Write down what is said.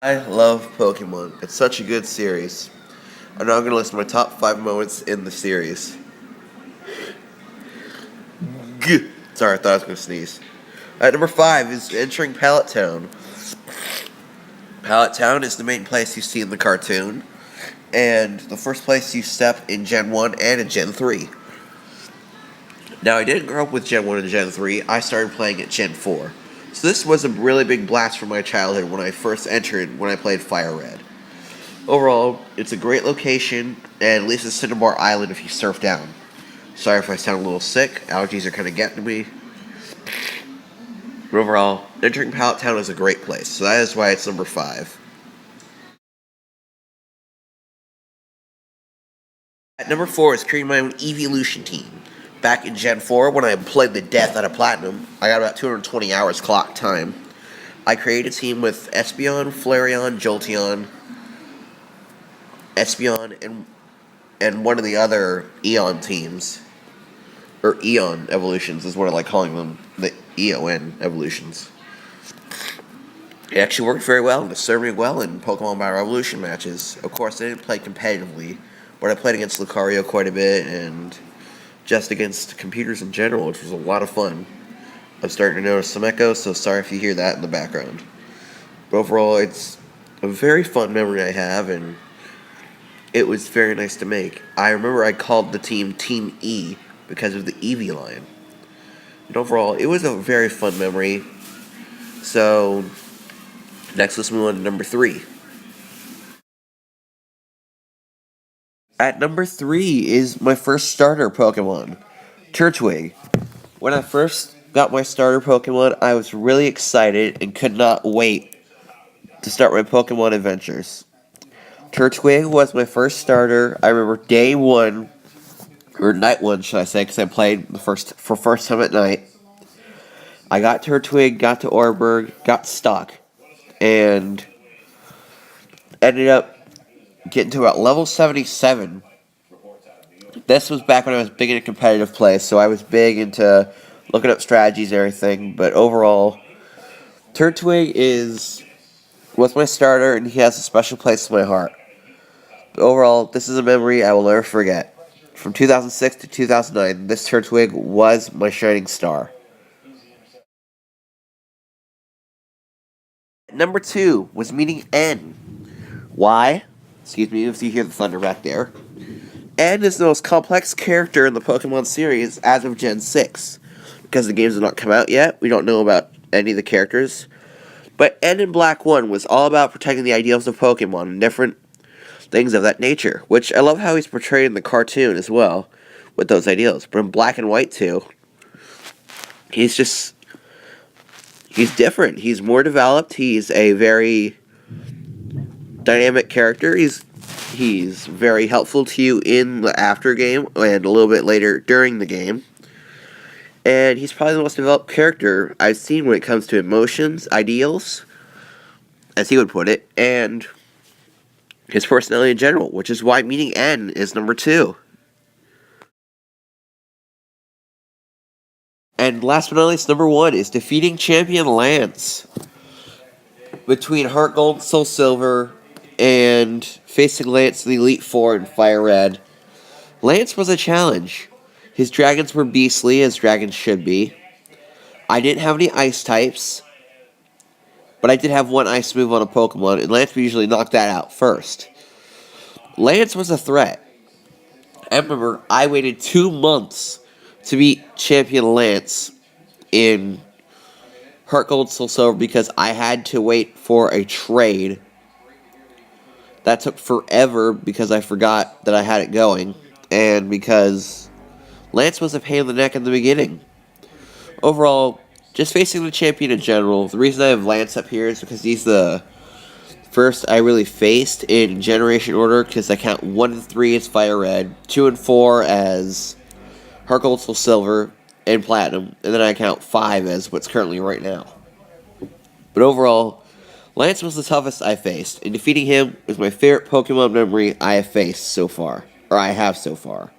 I love Pokemon. It's such a good series. I'm now going to list my top 5 moments in the series. Gah. Sorry, I thought I was going to sneeze. At number 5 is entering Pallet Town. Pallet Town is the main place you see in the cartoon, and the first place you step in Gen 1 and in Gen 3. Now, I didn't grow up with Gen 1 and Gen 3, I started playing at Gen 4. So this was a really big blast from my childhood when I first entered when I played Fire Red. Overall, it's a great location, and at least it's Cinnabar Island if you surf down. Sorry if I sound a little sick, allergies are kind of getting to me. But overall, entering Pallet Town is a great place, so that is why it's number 5. At number 4 is creating my own evolution team. Back in Gen 4, when I played the death out of Platinum, I got about 220 hours clock time. I created a team with Espeon, Flareon, Jolteon, and one of the other Eon teams. Or Eon evolutions is what I like calling them. The EON evolutions. It actually worked very well and it served me well in Pokemon Battle Revolution matches. Of course, I didn't play competitively, but I played against Lucario quite a bit and just against computers in general, which was a lot of fun. I'm starting to notice some echoes, so sorry if you hear that in the background. But overall, it's a very fun memory I have, and it was very nice to make. I remember I called the team Team E because of the Eevee line. And overall, it was a very fun memory. So, next let's move on to number 3. At number 3 is my first starter Pokemon, Turtwig. When I first got my starter Pokemon, I was really excited and could not wait to start my Pokemon adventures. Turtwig was my first starter. I remember day 1, or night 1 should I say, because I played for first time at night. I got Turtwig, got to Orberg, got stuck, and ended up getting to about level 77. This was back when I was big into competitive play, so I was big into looking up strategies and everything, but overall, Turtwig was my starter, and he has a special place in my heart. But overall, this is a memory I will never forget. From 2006 to 2009, this Turtwig was my shining star. Number 2 was meeting N. Why? Excuse me if you hear the thunder back there. N is the most complex character in the Pokemon series as of Gen 6. Because the games have not come out yet, we don't know about any of the characters. But N in Black 1 was all about protecting the ideals of Pokemon and different things of that nature, which I love how he's portrayed in the cartoon as well, with those ideals. But in Black and White too, he's different. He's more developed. He's a very dynamic character. He's very helpful to you in the after game and a little bit later during the game. And he's probably the most developed character I've seen when it comes to emotions, ideals, as he would put it, and his personality in general, which is why meeting N is number 2. And last but not least, number 1 is defeating Champion Lance. Between Heart Gold, Soul Silver, and facing Lance in the Elite Four in Fire Red, Lance was a challenge. His dragons were beastly, as dragons should be. I didn't have any ice types, but I did have one ice move on a Pokemon, and Lance would usually knock that out first. Lance was a threat. I remember I waited 2 months to beat Champion Lance in Heart Gold Soul Silver because I had to wait for a trade. That took forever because I forgot that I had it going, and because Lance was a pain in the neck in the beginning. Overall, just facing the champion in general, the reason I have Lance up here is because he's the first I really faced in Generation Order, because I count 1 and 3 as Fire Red, 2 and 4 as Heart Gold Soul Silver and Platinum, and then I count 5 as what's currently right now. But overall, Lance was the toughest I faced, and defeating him was my favorite Pokemon memory I have faced so far, or I have so far.